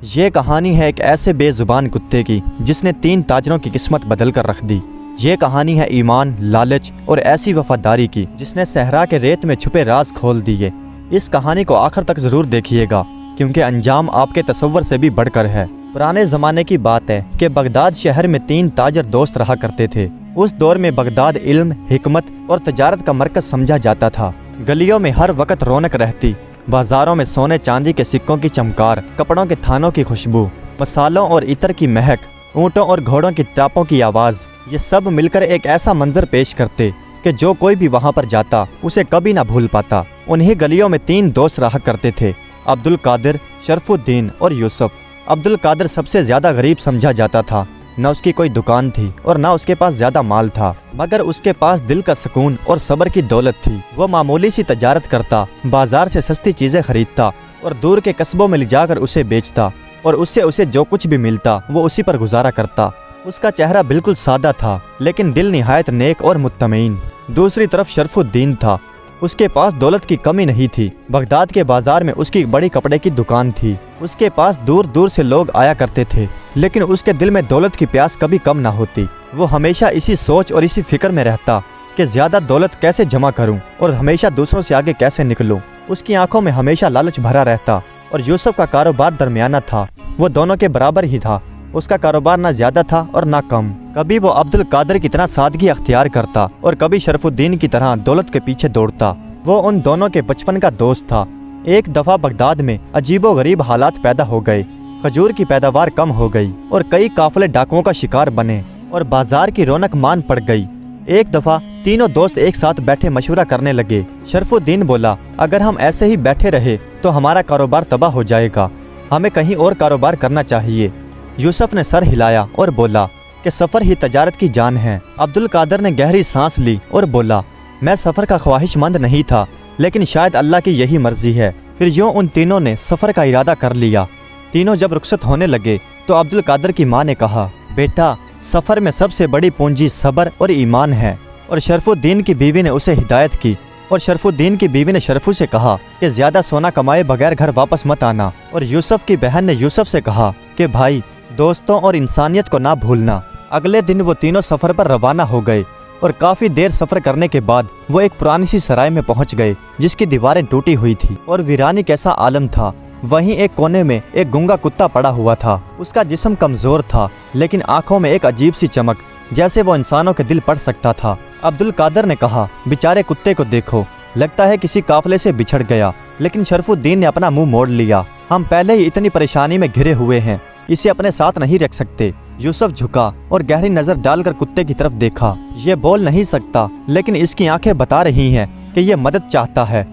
یہ کہانی ہے ایک ایسے بے زبان کتے کی جس نے 3 تاجروں کی قسمت بدل کر رکھ دی۔ یہ کہانی ہے ایمان، لالچ اور ایسی وفاداری کی جس نے صحرا کے ریت میں چھپے راز کھول دیے۔ اس کہانی کو آخر تک ضرور دیکھیے گا کیونکہ انجام آپ کے تصور سے بھی بڑھ کر ہے۔ پرانے زمانے کی بات ہے کہ بغداد شہر میں 3 تاجر دوست رہا کرتے تھے۔ اس دور میں بغداد علم، حکمت اور تجارت کا مرکز سمجھا جاتا تھا۔ گلیوں میں ہر وقت رونق رہتی، بازاروں میں سونے چاندی کے سکوں کی چمکار، کپڑوں کے تھانوں کی خوشبو، مصالحوں اور عطر کی مہک، اونٹوں اور گھوڑوں کی ٹاپوں کی آواز، یہ سب مل کر ایک ایسا منظر پیش کرتے کہ جو کوئی بھی وہاں پر جاتا اسے کبھی نہ بھول پاتا۔ انہی گلیوں میں 3 دوست رہا کرتے تھے، عبد القادر، شرف الدین اور یوسف۔ عبد القادر سب سے زیادہ غریب سمجھا جاتا تھا، نہ اس کی کوئی دکان تھی اور نہ اس کے پاس زیادہ مال تھا، مگر اس کے پاس دل کا سکون اور صبر کی دولت تھی۔ وہ معمولی سی تجارت کرتا، بازار سے سستی چیزیں خریدتا اور دور کے قصبوں میں لے جا کر اسے بیچتا، اور اس سے اسے جو کچھ بھی ملتا وہ اسی پر گزارا کرتا۔ اس کا چہرہ بالکل سادہ تھا لیکن دل نہایت نیک اور مطمئن۔ دوسری طرف شرف الدین تھا، اس کے پاس دولت کی کمی نہیں تھی۔ بغداد کے بازار میں اس کی بڑی کپڑے کی دکان تھی، اس کے پاس دور دور سے لوگ آیا کرتے تھے، لیکن اس کے دل میں دولت کی پیاس کبھی کم نہ ہوتی۔ وہ ہمیشہ اسی سوچ اور اسی فکر میں رہتا کہ زیادہ دولت کیسے جمع کروں اور ہمیشہ دوسروں سے آگے کیسے نکلوں۔ اس کی آنکھوں میں ہمیشہ لالچ بھرا رہتا۔ اور یوسف کا کاروبار درمیانہ تھا، وہ دونوں کے برابر ہی تھا۔ اس کا کاروبار نہ زیادہ تھا اور نہ کم۔ کبھی وہ عبد القادر کی طرح سادگی اختیار کرتا اور کبھی شرف الدین کی طرح دولت کے پیچھے دوڑتا۔ وہ ان دونوں کے بچپن کا دوست تھا۔ ایک دفعہ بغداد میں عجیب و غریب حالات پیدا ہو گئے۔ کھجور کی پیداوار کم ہو گئی اور کئی قافلے ڈاکوؤں کا شکار بنے اور بازار کی رونق مان پڑ گئی۔ ایک دفعہ تینوں دوست ایک ساتھ بیٹھے مشورہ کرنے لگے۔ شرف الدین بولا، اگر ہم ایسے ہی بیٹھے رہے تو ہمارا کاروبار تباہ ہو جائے گا، ہمیں کہیں اور کاروبار کرنا چاہیے۔ یوسف نے سر ہلایا اور بولا کہ سفر ہی تجارت کی جان ہے۔ عبد القادر نے گہری سانس لی اور بولا، میں سفر کا خواہش مند نہیں تھا لیکن شاید اللہ کی یہی مرضی ہے۔ پھر یوں ان تینوں نے سفر کا ارادہ کر لیا۔ تینوں جب رخصت ہونے لگے تو عبد القادر کی ماں نے کہا، بیٹا سفر میں سب سے بڑی پونجی صبر اور ایمان ہے۔ اور شرف الدین کی بیوی نے اسے ہدایت کی، اور شرف الدین کی بیوی نے شرفو سے کہا کہ زیادہ سونا کمائے بغیر گھر واپس مت آنا۔ اور یوسف کی بہن نے یوسف سے کہا کہ بھائی دوستوں اور انسانیت کو نہ بھولنا۔ اگلے دن وہ تینوں سفر پر روانہ ہو گئے اور کافی دیر سفر کرنے کے بعد وہ ایک پرانی سی سرائے میں پہنچ گئے جس کی دیواریں ٹوٹی ہوئی تھی اور ویرانی کیسا عالم تھا۔ وہیں ایک کونے میں ایک گنگا کتا پڑا ہوا تھا۔ اس کا جسم کمزور تھا لیکن آنکھوں میں ایک عجیب سی چمک، جیسے وہ انسانوں کے دل پڑھ سکتا تھا۔ عبد القادر نے کہا، بیچارے کتے کو دیکھو، لگتا ہے کسی قافلے سے بچھڑ گیا۔ لیکن شرف الدین نے اپنا منہ موڑ لیا، ہم پہلے ہی اتنی پریشانی میں گھرے ہوئے ہیں، اسے اپنے ساتھ نہیں رکھ سکتے۔ یوسف جھکا اور گہری نظر ڈال کر کتے کی طرف دیکھا۔ یہ بول نہیں سکتا لیکن اس کی آنکھیں بتا رہی ہیں کہ یہ مدد چاہتا ہے۔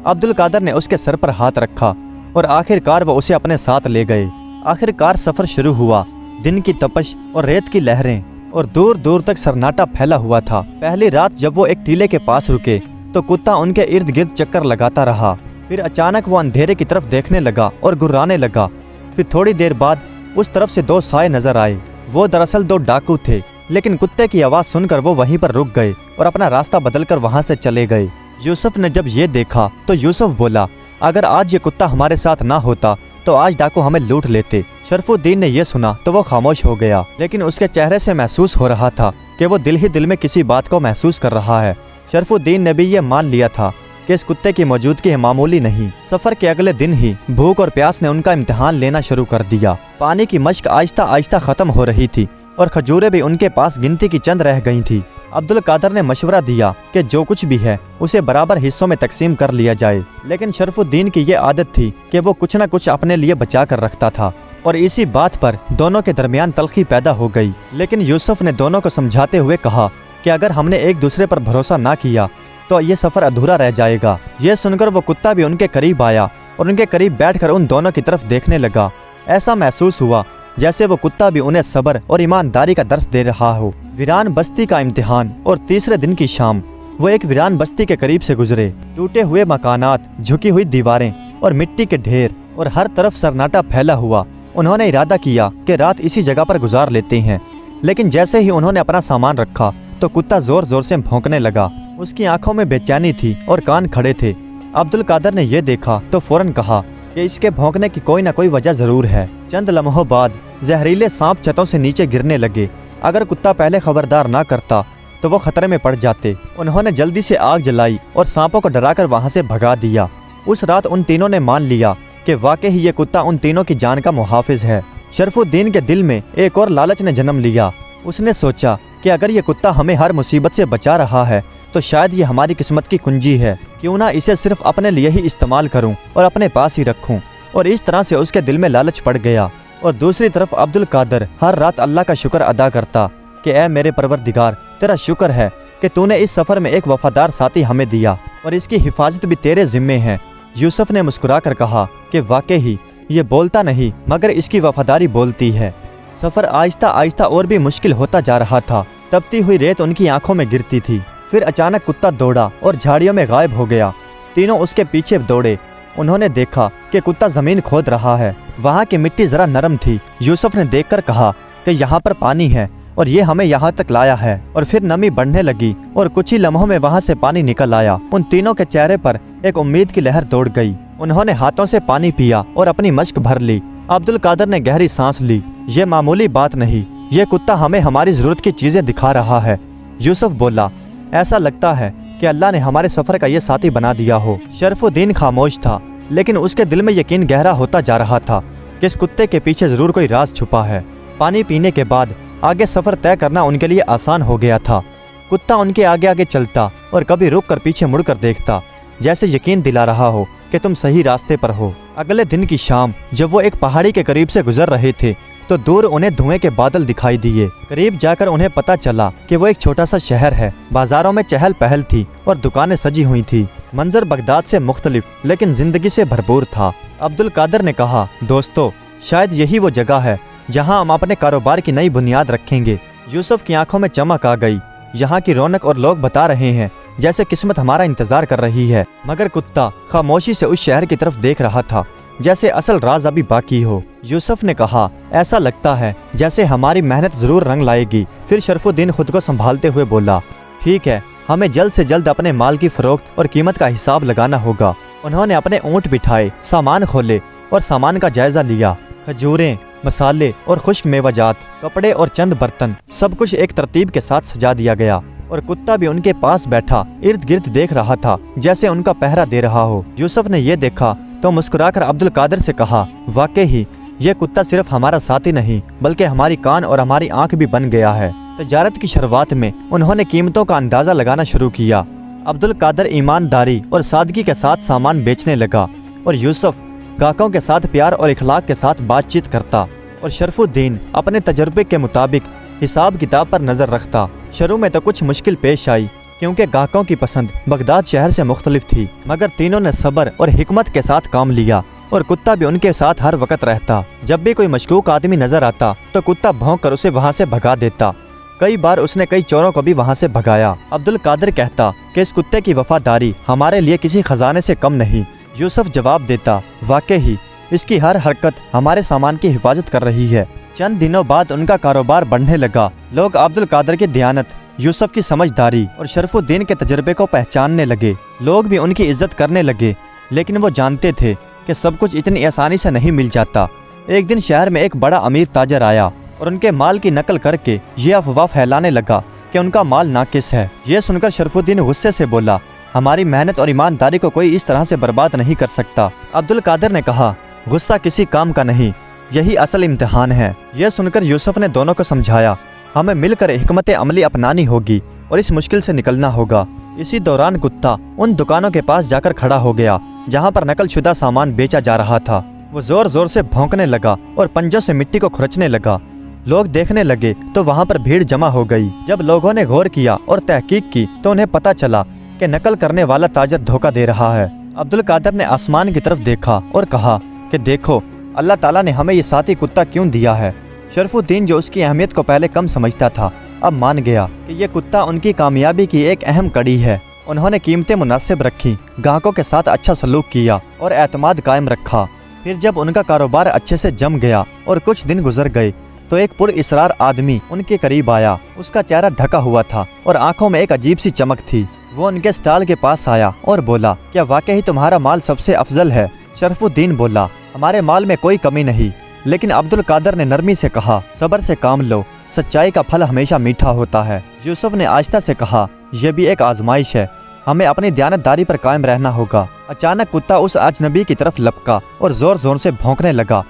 عبد القادر نے اس کے سر پر ہاتھ رکھا اور آخرکار وہ اسے اپنے ساتھ لے گئے۔ آخرکار سفر شروع ہوا۔ دن کی تپش اور ریت کی لہریں اور دور دور تک سناٹا پھیلا ہوا تھا۔ پہلی رات جب وہ ایک ٹیلے کے پاس رکے تو کتا ان کے ارد گرد چکر لگاتا رہا۔ پھر اچانک وہ اندھیرے کی طرف دیکھنے لگا اور گرانے لگا۔ پھر تھوڑی دیر بعد اس طرف سے 2 سائے نظر آئے۔ وہ دراصل 2 ڈاکو تھے، لیکن کتے کی آواز سن کر وہ وہیں پر رک گئے اور اپنا راستہ بدل کر وہاں سے چلے گئے۔ یوسف نے جب یہ دیکھا تو یوسف بولا، اگر آج یہ کتا ہمارے ساتھ نہ ہوتا تو آج ڈاکو ہمیں لوٹ لیتے۔ شرف الدین نے یہ سنا تو وہ خاموش ہو گیا، لیکن اس کے چہرے سے محسوس ہو رہا تھا کہ وہ دل ہی دل میں کسی بات کو محسوس کر رہا ہے۔ شرف الدین نے بھی یہ مان لیا تھا کہ اس کتے کی موجودگی معمولی نہیں۔ سفر کے اگلے دن ہی بھوک اور پیاس نے ان کا امتحان لینا شروع کر دیا۔ پانی کی مشق آہستہ آہستہ ختم ہو رہی تھی اور کھجوریں بھی ان کے پاس گنتی کی چند رہ گئی تھی۔ عبد القادر نے مشورہ دیا کہ جو کچھ بھی ہے اسے برابر حصوں میں تقسیم کر لیا جائے، لیکن شرف الدین کی یہ عادت تھی کہ وہ کچھ نہ کچھ اپنے لیے بچا کر رکھتا تھا، اور اسی بات پر دونوں کے درمیان تلخی پیدا ہو گئی۔ لیکن یوسف نے دونوں کو سمجھاتے ہوئے کہا کہ اگر ہم نے ایک دوسرے پر بھروسہ نہ کیا تو یہ سفر ادھورا رہ جائے گا۔ یہ سن کر وہ کتا بھی ان کے قریب آیا اور ان کے قریب بیٹھ کر ان دونوں کی طرف دیکھنے لگا۔ ایسا محسوس ہوا جیسے وہ کتا بھی انہیں صبر اور ایمانداری کا درس دے رہا ہو۔ ویران بستی کا امتحان اور تیسرے دن کی شام۔ وہ ایک ویران بستی کے قریب سے گزرے۔ ٹوٹے ہوئے مکانات، جھکی ہوئی دیواریں اور مٹی کے ڈھیر اور ہر طرف سناٹا پھیلا ہوا۔ انہوں نے ارادہ کیا کہ رات اسی جگہ پر گزار لیتے ہیں، لیکن جیسے ہی انہوں نے اپنا سامان رکھا تو کتا زور زور سے بھونکنے لگا۔ اس کی آنکھوں میں بے چینی تھی اور کان کھڑے تھے۔ عبد القادر نے یہ دیکھا تو فوراً کہا، कि इसके भौंकने की कोई ना कोई वजह जरूर है। चंद लम्हों बाद जहरीले सांप छतों से नीचे गिरने लगे। अगर कुत्ता पहले खबरदार ना करता तो वो खतरे में पड़ जाते। उन्होंने जल्दी से आग जलाई और सांपों को डराकर वहां से भगा दिया। उस रात उन तीनों ने मान लिया कि वाकई ही ये कुत्ता उन तीनों की जान का मुहाफिज है। शरफुद्दीन के दिल में एक और लालच ने जन्म लिया। उसने सोचा कि अगर ये कुत्ता हमें हर मुसीबत से बचा रहा है तो शायद ये हमारी किस्मत की कुंजी है। क्यों ना इसे सिर्फ अपने लिए ही इस्तेमाल करूं और अपने पास ही रखूं। और इस तरह से उसके दिल में लालच पड़ गया। और दूसरी तरफ अब्दुल कादर हर रात अल्लाह का शुक्र अदा करता कि ऐ मेरे परवरदिगार, तेरा शुक्र है कि तूने इस सफ़र में एक वफादार साथी हमें दिया और इसकी हिफाजत भी तेरे जिम्मे है। यूसुफ ने मुस्कुरा कर कहा कि वाकई ही ये बोलता नहीं मगर इसकी वफादारी बोलती है। सफ़र आहिस्ता आहिस्ता और भी मुश्किल होता जा रहा था। तपती हुई रेत उनकी आंखों में गिरती थी। फिर अचानक कुत्ता दौड़ा और झाड़ियों में गायब हो गया। तीनों उसके पीछे दौड़े। उन्होंने देखा कि कुत्ता ज़मीन खोद रहा है। वहाँ की मिट्टी ज़रा नरम थी। यूसुफ ने देखकर कहा कि यहाँ पर पानी है और ये हमें यहाँ तक लाया है। और फिर नमी बढ़ने लगी और कुछ ही लम्हों में वहाँ से पानी निकल आया। उन तीनों के चेहरे पर एक उम्मीद की लहर दौड़ गई। उन्होंने हाथों से पानी पिया और अपनी मश्क भर ली। अब्दुल कादर ने गहरी सांस ली। ये मामूली बात नहीं, ये कुत्ता हमें हमारी ज़रूरत की चीज़ें दिखा रहा है। यूसुफ बोला, ऐसा लगता है कि अल्लाह ने हमारे सफ़र का ये साथी बना दिया हो। शरफुद्दीन खामोश था, लेकिन उसके दिल में यकीन गहरा होता जा रहा था कि इस कुत्ते के पीछे ज़रूर कोई राज छुपा है। पानी पीने के बाद आगे सफ़र तय करना उनके लिए आसान हो गया था। कुत्ता उनके आगे आगे चलता और कभी रुक कर पीछे मुड़कर देखता, जैसे यकीन दिला रहा हो कि तुम सही रास्ते पर हो। अगले दिन की शाम जब वो एक पहाड़ी के करीब से गुजर रहे थे तो दूर उन्हें धुएं के बादल दिखाई दिए। करीब जाकर उन्हें पता चला कि वो एक छोटा सा शहर है। बाजारों में चहल पहल थी और दुकानें सजी हुई थी। मंजर बगदाद से मुख्तलिफ लेकिन जिंदगी से भरपूर था। अब्दुल कादर ने कहा, दोस्तों, शायद यही वो जगह है जहां हम अपने कारोबार की नई बुनियाद रखेंगे। यूसुफ की आंखों में चमक आ गई। यहाँ की रौनक और लोग बता रहे हैं जैसे किस्मत हमारा इंतजार कर रही है। मगर कुत्ता खामोशी से उस शहर की तरफ देख रहा था, जैसे असल राज अभी बाकी हो। यूसुफ ने कहा, ऐसा लगता है जैसे हमारी मेहनत जरूर रंग लाएगी। फिर शरफुद्दीन खुद को संभालते हुए बोला, ठीक है, हमें जल्द से जल्द अपने माल की फरोख्त और कीमत का हिसाब लगाना होगा। उन्होंने अपने ऊँट बिठाए, सामान खोले और सामान का जायजा लिया। खजूरें, मसाले और खुश्क मेवाजात, कपड़े और चंद बर्तन, सब कुछ एक तरतीब के साथ सजा दिया गया। और कुत्ता भी उनके पास बैठा इर्द गिर्द देख रहा था, जैसे उनका पहरा दे रहा हो। यूसुफ ने यह देखा तो मुस्कुराकर अब्दुल कादर से कहा, वाकई ही ये कुत्ता सिर्फ हमारा साथी नहीं बल्कि हमारी कान और हमारी आंख भी बन गया है। तजारत की शुरुआत में उन्होंने कीमतों का अंदाजा लगाना शुरू किया। अब्दुल कादर ईमानदारी और सादगी के साथ सामान बेचने लगा और यूसुफ ग्राहकों के साथ प्यार और इखलाक के साथ बातचीत करता और शरफुद्दीन अपने तजर्बे के मुताबिक हिसाब किताब पर नज़र रखता। शुरू में तो कुछ मुश्किल पेश आई क्योंकि ग्राहकों की पसंद बगदाद शहर से मुख्तलिफ थी, मगर तीनों ने सब्र और हिकमत के साथ काम लिया और कुत्ता भी उनके साथ हर वक्त रहता। जब भी कोई मशकूक आदमी नजर आता तो कुत्ता भौंक कर उसे वहाँ से भगा देता। कई बार उसने कई चोरों को भी वहाँ से भगाया। अब्दुल कादर कहता कि इस कुत्ते की वफादारी हमारे लिए किसी खजाने से कम नहीं। यूसुफ जवाब देता, वाकई ही इसकी हर हरकत हमारे सामान की हिफाजत कर रही है। चंद दिनों बाद उनका कारोबार बढ़ने लगा। लोग अब्दुल कादर की दयानत, यूसुफ की समझदारी और शरफुद्दीन के तजर्बे को पहचानने लगे। लोग भी उनकी इज्जत करने लगे, लेकिन वो जानते थे कि सब कुछ इतनी आसानी से नहीं मिल जाता। एक दिन शहर में एक बड़ा अमीर ताजर आया और उनके माल की नकल करके ये अफवाह फैलाने लगा कि उनका माल नाकिस है। ये सुनकर शरफुद्दीन गुस्से से बोला, हमारी मेहनत और ईमानदारी को कोई इस तरह से बर्बाद नहीं कर सकता। अब्दुल कादर ने कहा, गुस्सा किसी काम का नहीं, यही असल इम्तिहान है। यह सुनकर यूसुफ ने दोनों को समझाया, हमें मिलकर हिकमत अमली अपनानी होगी और इस मुश्किल से निकलना होगा। इसी दौरान कुत्ता उन दुकानों के पास जाकर खड़ा हो गया जहाँ पर नकल शुदा सामान बेचा जा रहा था। वो जोर जोर से भौंकने लगा और पंजों से मिट्टी को खुरचने लगा। लोग देखने लगे तो वहाँ पर भीड़ जमा हो गई। जब लोगों ने गौर किया और तहकीक की तो उन्हें पता चला कि नकल करने वाला ताजर धोखा दे रहा है। अब्दुल कादर ने आसमान की तरफ देखा और कहा कि देखो, अल्लाह ताला ने हमें ये साथी कुत्ता क्यों दिया है। शरफुद्दीन जो उसकी अहमियत को पहले कम समझता था अब मान गया कि ये कुत्ता उनकी कामयाबी की एक अहम कड़ी है। उन्होंने कीमतें मुनासिब रखी, ग्राहकों के साथ अच्छा सलूक किया और एतमाद कायम रखा। फिर जब उनका कारोबार अच्छे से जम गया और कुछ दिन गुजर गए तो एक पुरइसरार आदमी उनके करीब आया। उसका चेहरा ढका हुआ था और आंखों में एक अजीब सी चमक थी। वो उनके स्टॉल के पास आया और बोला, क्या वाकई तुम्हारा माल सबसे अफजल है? शरफ उद्दीन बोला, हमारे माल में कोई कमी नहीं। लेकिन अब्दुल कादर ने नरमी से कहा, सब्र से काम लो, सच्चाई का फल हमेशा मीठा होता है। यूसुफ ने आहिस्ता से कहा, यह भी एक आजमाइश है, हमें अपनी दयानतदारी पर कायम रहना होगा। अचानक कुत्ता उस अजनबी की तरफ लपका और जोर जोर से भौंकने लगा।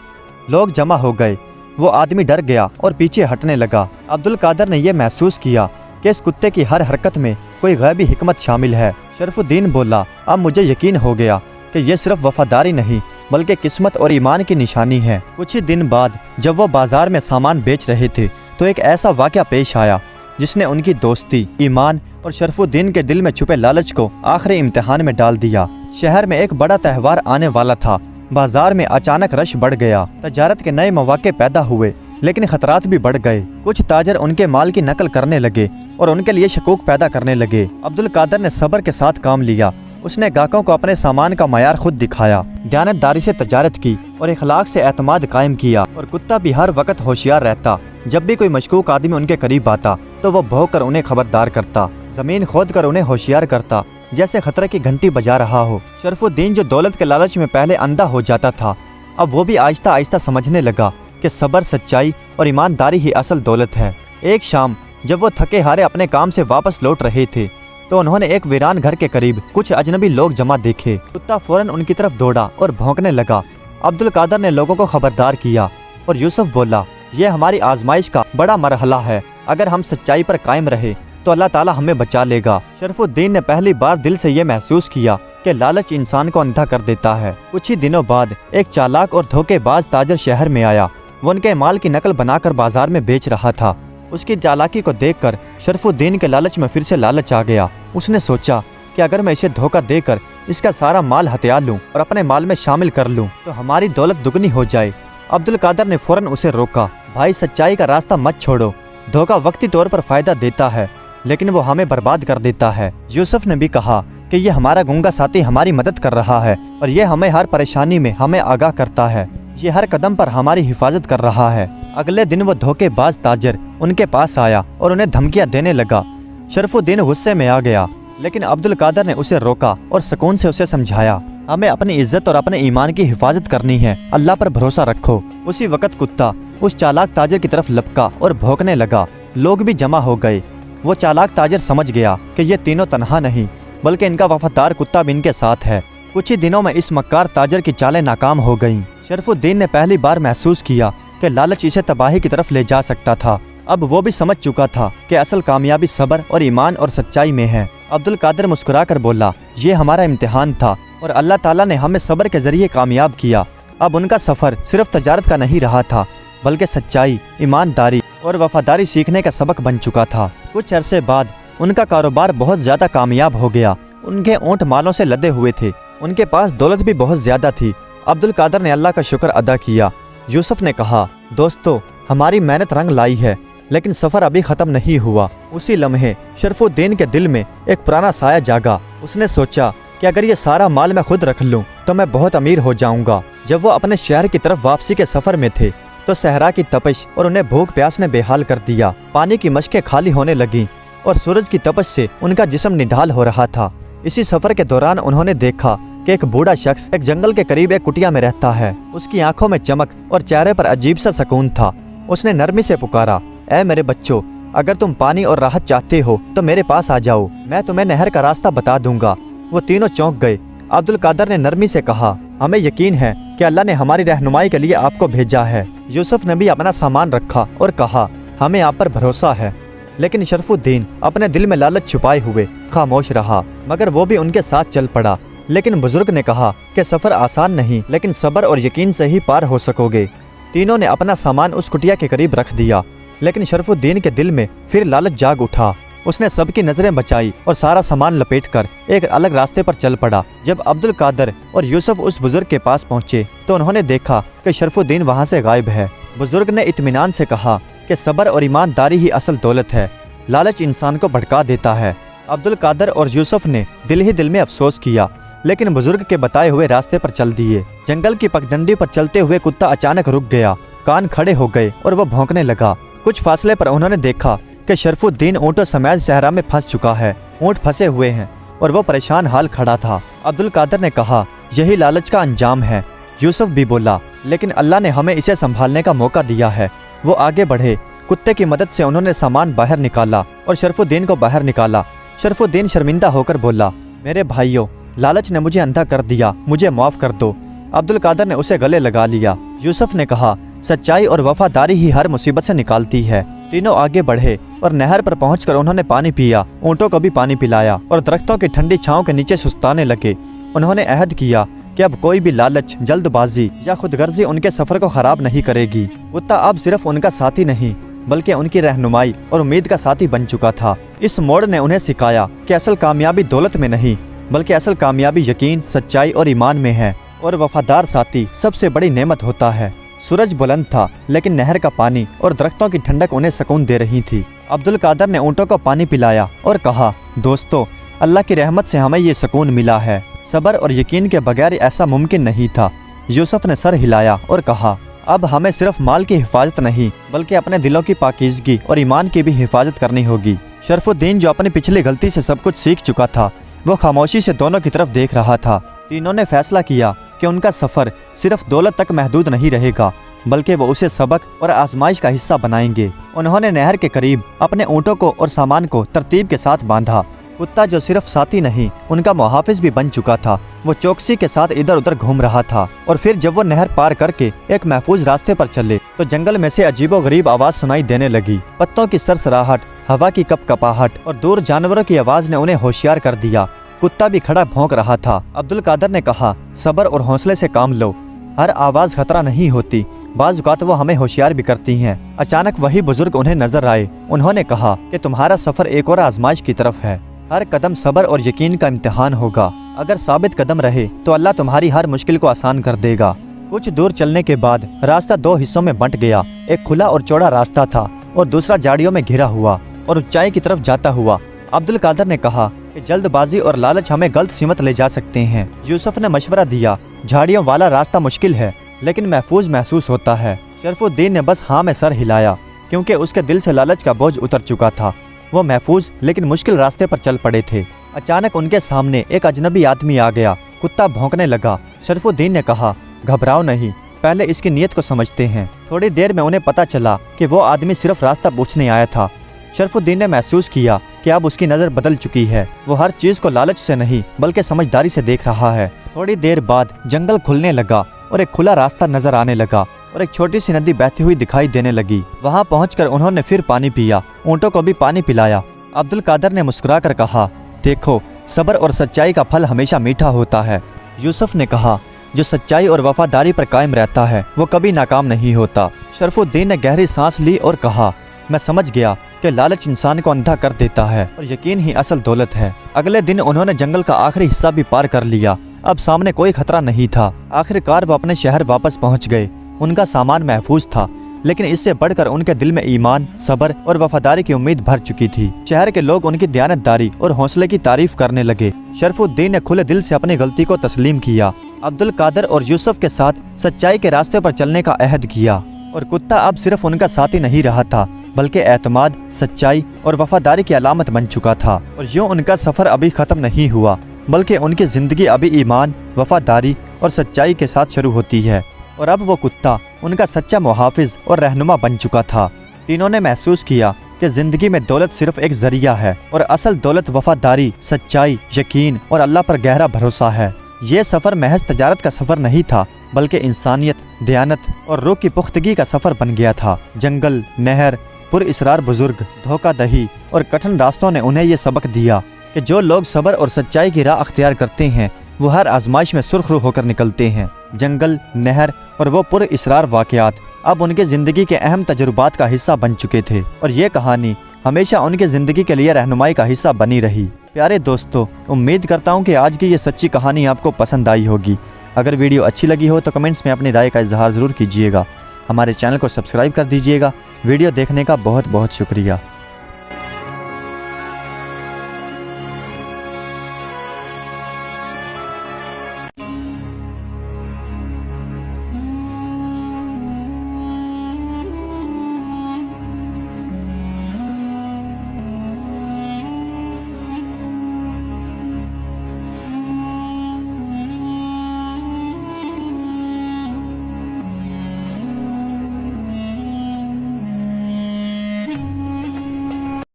लोग जमा हो गए। वो आदमी डर गया और पीछे हटने लगा। अब्दुल कादर ने यह महसूस किया कि इस कुत्ते की हर हरकत में कोई गैबी हिकमत शामिल है। शरफुद्दीन बोला, अब मुझे यकीन हो गया कि यह सिर्फ वफादारी नहीं बल्कि किस्मत और ईमान की निशानी है। कुछ ही दिन बाद जब वो बाजार में सामान बेच रहे थे तो एक ऐसा वाक़या पेश आया जिसने उनकी दोस्ती, ईमान और शरफुद्दीन के दिल में छुपे लालच को आखिरी इम्तिहान में डाल दिया। शहर में एक बड़ा त्यौहार आने वाला था। बाजार में अचानक रश बढ़ गया। तजारत के नए मौके पैदा हुए, लेकिन खतरात भी बढ़ गए। कुछ ताजर उनके माल की नकल करने लगे और उनके लिए शकूक पैदा करने लगे। अब्दुल कादर ने सब्र के साथ काम लिया। उसने ग्राहकों को अपने सामान का मयार खुद दिखाया, दयानतदारी से तजारत की और इखलाक से एतमाद कायम किया। और कुत्ता भी हर वक्त होशियार रहता। जब भी कोई मशकूक आदमी उनके करीब आता तो वो भौंक कर उन्हें खबरदार करता, जमीन खोद कर उन्हें होशियार करता, जैसे खतरे की घंटी बजा रहा हो। शरफुद्दीन जो दौलत के लालच में पहले अंधा हो जाता था, अब वो भी आहिस्ता आहिस्ता समझने लगा कि सब्र, सच्चाई और ईमानदारी ही असल दौलत है। एक शाम जब वो थके हारे अपने काम से वापस लौट रहे थे तो उन्होंने एक वीरान घर के करीब कुछ अजनबी लोग जमा देखे। कुत्ता फौरन उनकी तरफ दौड़ा और भौंकने लगा। अब्दुल कादर ने लोगों को खबरदार किया और यूसुफ बोला, यह हमारी आजमाइश का बड़ा मरहला है। अगर हम सच्चाई पर कायम रहे तो अल्लाह ताला हमें बचा लेगा। शरफुद्दीन ने पहली बार दिल से ये महसूस किया कि लालच इंसान को अंधा कर देता है। कुछ ही दिनों बाद एक चालाक और धोखेबाज ताजर शहर में आया। वो उनके माल की नकल बनाकर बाजार में बेच रहा था। उसकी चालाकी को देखकर शरफुद्दीन के लालच में फिर से लालच आ गया। उसने सोचा कि अगर मैं इसे धोखा देकर इसका सारा माल हथिया लूं और अपने माल में शामिल कर लूं तो हमारी दौलत दुगनी हो जाए। अब्दुल कादर ने फौरन उसे रोका, भाई सच्चाई का रास्ता मत छोड़ो। धोखा वक्ती तौर पर फायदा देता है लेकिन वो हमें बर्बाद कर देता है। यूसुफ ने भी कहा कि ये हमारा गूंगा साथी हमारी मदद कर रहा है और ये हमें हर परेशानी में हमें आगाह करता है। ये हर कदम पर हमारी हिफाजत कर रहा है। अगले दिन वो धोखेबाज ताजर उनके पास आया और उन्हें धमकियां देने लगा। शरफुद्दीन गुस्से में आ गया, लेकिन अब्दुल कादर ने उसे रोका और सुकून से उसे समझाया, हमें अपनी इज्जत और अपने ईमान की हिफाजत करनी है, अल्लाह पर भरोसा रखो। उसी वक्त कुत्ता उस चालाक ताजर की तरफ लपका और भौंकने लगा। लोग भी जमा हो गए। वो चालाक ताजर समझ गया कि ये तीनों तनहा नहीं बल्कि इनका वफादार कुत्ता भी इनके साथ है। कुछ ही दिनों में इस मक्कार ताजर की चालें नाकाम हो गईं। शरफुद्दीन ने पहली बार महसूस किया कि लालच इसे तबाही की तरफ ले जा सकता था। अब वो भी समझ चुका था कि असल कामयाबी सब्र और ईमान और सच्चाई में है। अब्दुल कादर मुस्कुरा कर बोला, ये हमारा इम्तिहान था और अल्लाह ताला ने हमें सब्र के जरिए कामयाब किया। अब उनका सफ़र सिर्फ तजारत का नहीं रहा था बल्कि सच्चाई, ईमानदारी और वफादारी सीखने का सबक बन चुका था। कुछ अरसे बाद उनका कारोबार बहुत ज़्यादा कामयाब हो गया। उनके ऊँट मालों से लदे हुए थे। उनके पास दौलत भी बहुत ज़्यादा थी। अब्दुल कादर ने अल्लाह का शुक्र अदा किया। यूसुफ ने कहा, दोस्तों हमारी मेहनत रंग लाई है लेकिन सफ़र अभी ख़त्म नहीं हुआ। उसी लम्हे शरफुद्दीन के दिल में एक पुराना साया जागा। उसने सोचा कि अगर ये सारा माल मैं खुद रख लूँ तो मैं बहुत अमीर हो जाऊँगा। जब वो अपने शहर की तरफ वापसी के सफ़र में थे तो सहरा की तपिश और उन्हें भूख प्यास ने बेहाल कर दिया। पानी की मशकें खाली होने लगीं और सूरज की तपिश से उनका जिस्म निढाल हो रहा था। इसी सफ़र के दौरान उन्होंने देखा कि एक बूढ़ा शख्स एक जंगल के करीब एक कुटिया में रहता है। उसकी आंखों में चमक और चेहरे पर अजीब सा सुकून था। उसने नरमी से पुकारा, ऐ मेरे बच्चों, अगर तुम पानी और राहत चाहते हो तो मेरे पास आ जाओ, मैं तुम्हें नहर का रास्ता बता दूंगा। वो तीनों चौंक गए। अब्दुल कादर ने नरमी से कहा, हमें यकीन है कि अल्लाह ने हमारी रहनुमाई के लिए आपको भेजा है। यूसुफ ने भी अपना सामान रखा और कहा, हमें आप पर भरोसा है। लेकिन शरफुद्दीन अपने दिल में लालच छुपाए हुए खामोश रहा, मगर वो भी उनके साथ चल पड़ा। लेकिन बुजुर्ग ने कहा कि सफ़र आसान नहीं लेकिन सब्र और यकीन से ही पार हो सकोगे। तीनों ने अपना सामान उस कुटिया के करीब रख दिया, लेकिन शरफुद्दीन के दिल में फिर लालच जाग उठा। उसने सबकी नज़रें बचाई और सारा सामान लपेटकर एक अलग रास्ते पर चल पड़ा। जब अब्दुल कादर और यूसुफ उस बुजुर्ग के पास पहुंचे तो उन्होंने देखा कि शरफुद्दीन वहां से गायब है। बुजुर्ग ने इत्मीनान से कहा कि सब्र और ईमानदारी ही असल दौलत है, लालच इंसान को भड़का देता है। अब्दुल कादर और यूसुफ ने दिल ही दिल में अफसोस किया, लेकिन बुजुर्ग के बताए हुए रास्ते पर चल दिए। जंगल की पगडंडी पर चलते हुए कुत्ता अचानक रुक गया, कान खड़े हो गए और वह भौंकने लगा। कुछ फासले पर उन्होंने देखा कि शरफुद्दीन ऊँटों समेत सहरा में फंस चुका है। ऊँट फंसे हुए हैं और वो परेशान हाल खड़ा था। अब्दुल कादर ने कहा यही लालच का अंजाम है। यूसुफ भी बोला, लेकिन अल्लाह ने हमें इसे संभालने का मौका दिया है। वो आगे बढ़े। कुत्ते की मदद से उन्होंने सामान बाहर निकाला और शरफुद्दीन को बाहर निकाला। शरफुद्दीन शर्मिंदा होकर बोला, मेरे भाइयों, लालच ने मुझे अंधा कर दिया, मुझे माफ़ कर दो। अब्दुल कादर ने उसे गले लगा लिया। यूसुफ ने कहा, सच्चाई और वफादारी ही हर मुसीबत से निकालती है। तीनों आगे बढ़े और नहर पर पहुंचकर उन्होंने पानी पिया, ऊँटों को भी पानी पिलाया और दरख्तों की ठंडी छाँव के नीचे सुस्ताने लगे। उन्होंने अहद किया कि अब कोई भी लालच, जल्दबाजी या खुदगर्जी उनके सफ़र को ख़राब नहीं करेगी। कुत्ता अब सिर्फ उनका साथी नहीं बल्कि उनकी रहनुमाई और उम्मीद का साथी बन चुका था। इस मोड़ ने उन्हें सिखाया कि असल कामयाबी दौलत में नहीं बल्कि असल कामयाबी यकीन, सच्चाई और ईमान में है, और वफादार साथी सबसे बड़ी नेमत होता है। सूरज बुलंद था, लेकिन नहर का पानी और दरख्तों की ठंडक उन्हें सुकून दे रही थी। अब्दुल कादर ने ऊँटों को पानी पिलाया और कहा, दोस्तों, अल्लाह की रहमत से हमें ये सुकून मिला है। सब्र और यकीन के बगैर ऐसा मुमकिन नहीं था। यूसुफ ने सर हिलाया और कहा, अब हमें सिर्फ माल की हिफाजत नहीं बल्कि अपने दिलों की पाकीज़गी और ईमान की भी हिफाजत करनी होगी। शरफुद्दीन, जो अपनी पिछली गलती से सब कुछ सीख चुका था, वो खामोशी से दोनों की तरफ देख रहा था। तीनों ने फैसला किया कि उनका सफ़र सिर्फ दौलत तक महदूद नहीं रहेगा बल्कि वो उसे सबक और आजमाइश का हिस्सा बनाएंगे। उन्होंने नहर के करीब अपने ऊँटों को और सामान को तरतीब के साथ बांधा। कुत्ता, जो सिर्फ साथी नहीं उनका मुहाफिज भी बन चुका था, वो चौकसी के साथ इधर उधर घूम रहा था। और फिर जब वो नहर पार करके एक महफूज रास्ते पर चले तो जंगल में से अजीबोगरीब आवाज़ सुनाई देने लगी। पत्तों की सरसराहट, हवा की कपकपाहट और दूर जानवरों की आवाज़ ने उन्हें होशियार कर दिया। कुत्ता भी खड़ा भौंक रहा था। अब्दुल कादर ने कहा, सब्र और हौसले से काम लो, हर आवाज़ खतरा नहीं होती, बाज़ औक़ात वो हमें होशियार भी करती हैं। अचानक वही बुजुर्ग उन्हें नजर आए। उन्होंने कहा कि तुम्हारा सफ़र एक और आजमाइश की तरफ है। हर कदम सब्र और यकीन का इम्तिहान होगा। अगर साबित कदम रहे तो अल्लाह तुम्हारी हर मुश्किल को आसान कर देगा। कुछ दूर चलने के बाद रास्ता दो हिस्सों में बंट गया। एक खुला और चौड़ा रास्ता था और दूसरा झाड़ियों में घिरा हुआ और ऊंचाई की तरफ जाता हुआ। अब्दुल कादर ने कहा कि जल्दबाजी और लालच हमें गलत सीमत ले जा सकते हैं। यूसुफ ने मशवरा दिया, झाड़ियों वाला रास्ता मुश्किल है लेकिन महफूज महसूस होता है। शरफुद्दीन ने बस हाँ में सर हिलाया, क्योंकि उसके दिल से लालच का बोझ उतर चुका था। वो महफूज लेकिन मुश्किल रास्ते पर चल पड़े थे। अचानक उनके सामने एक अजनबी आदमी आ गया। कुत्ता भौंकने लगा। शरफुद्दीन ने कहा, घबराओ नहीं, पहले इसकी नीयत को समझते हैं। थोड़ी देर में उन्हें पता चला कि वो आदमी सिर्फ रास्ता पूछने आया था। शरफुद्दीन ने महसूस किया कि अब उसकी नज़र बदल चुकी है। वो हर चीज़ को लालच से नहीं बल्कि समझदारी से देख रहा है। थोड़ी देर बाद जंगल खुलने लगा और एक खुला रास्ता नजर आने लगा और एक छोटी सी नदी बहती हुई दिखाई देने लगी। वहां पहुंचकर उन्होंने फिर पानी पिया, ऊँटों को भी पानी पिलाया। अब्दुल कादर ने मुस्कुराकर कहा, देखो, सब्र और सच्चाई का फल हमेशा मीठा होता है। यूसुफ ने कहा, जो सच्चाई और वफादारी पर कायम रहता है वो कभी नाकाम नहीं होता। शरफुद्दीन ने गहरी सांस ली और कहा, मैं समझ गया कि लालच इंसान को अंधा कर देता है और यकीन ही असल दौलत है। अगले दिन उन्होंने जंगल का आखिरी हिस्सा भी पार कर लिया। अब सामने कोई खतरा नहीं था। आखिरकार वो अपने शहर वापस पहुंच गए। उनका सामान महफूज था, लेकिन इससे बढ़कर उनके दिल में ईमान, सब्र और वफादारी की उम्मीद भर चुकी थी। शहर के लोग उनकी दयानतदारी और हौसले की तारीफ करने लगे। शरफुद्दीन ने खुले दिल से अपनी गलती को तस्लीम किया। अब्दुल कादर और यूसुफ के साथ सच्चाई के रास्ते पर चलने का अहद किया। और कुत्ता अब सिर्फ उनका साथी नहीं रहा था बल्कि एतमाद, सच्चाई और वफादारी की अलामत बन चुका था। और यूँ उनका सफ़र अभी ख़त्म नहीं हुआ बल्कि उनकी ज़िंदगी अभी ईमान, वफादारी और सच्चाई के साथ शुरू होती है। और अब वो कुत्ता उनका सच्चा मुहाफिज और रहनुमा बन चुका था। तीनों ने महसूस किया कि ज़िंदगी में दौलत सिर्फ एक ज़रिया है और असल दौलत वफादारी, सच्चाई, यकीन और अल्लाह पर गहरा भरोसा है। ये सफ़र महज तजारत का सफ़र नहीं था बल्कि इंसानियत, दयानत और रूह की पुख्तगी का सफ़र बन गया था। जंगल, नहर, पुरइसरार बुजुर्ग, धोखादही और कठिन रास्तों ने उन्हें ये सबक दिया कि जो लोग सब्र और सच्चाई की राह अख्तियार करते हैं वो हर आजमाइश में सुरखरू होकर निकलते हैं। जंगल, नहर और वो पुरइसरार वाक़यात अब उनके ज़िंदगी के अहम तजुर्बात का हिस्सा बन चुके थे और ये कहानी हमेशा उनके ज़िंदगी के लिए रहनुमाई का हिस्सा बनी रही। प्यारे दोस्तों, उम्मीद करता हूँ कि आज की ये सच्ची कहानी आपको पसंद आई होगी। अगर वीडियो अच्छी लगी हो तो कमेंट्स में अपनी राय का इजहार ज़रूर कीजिएगा। हमारे चैनल को सब्सक्राइब कर दीजिएगा। वीडियो देखने का बहुत बहुत शुक्रिया।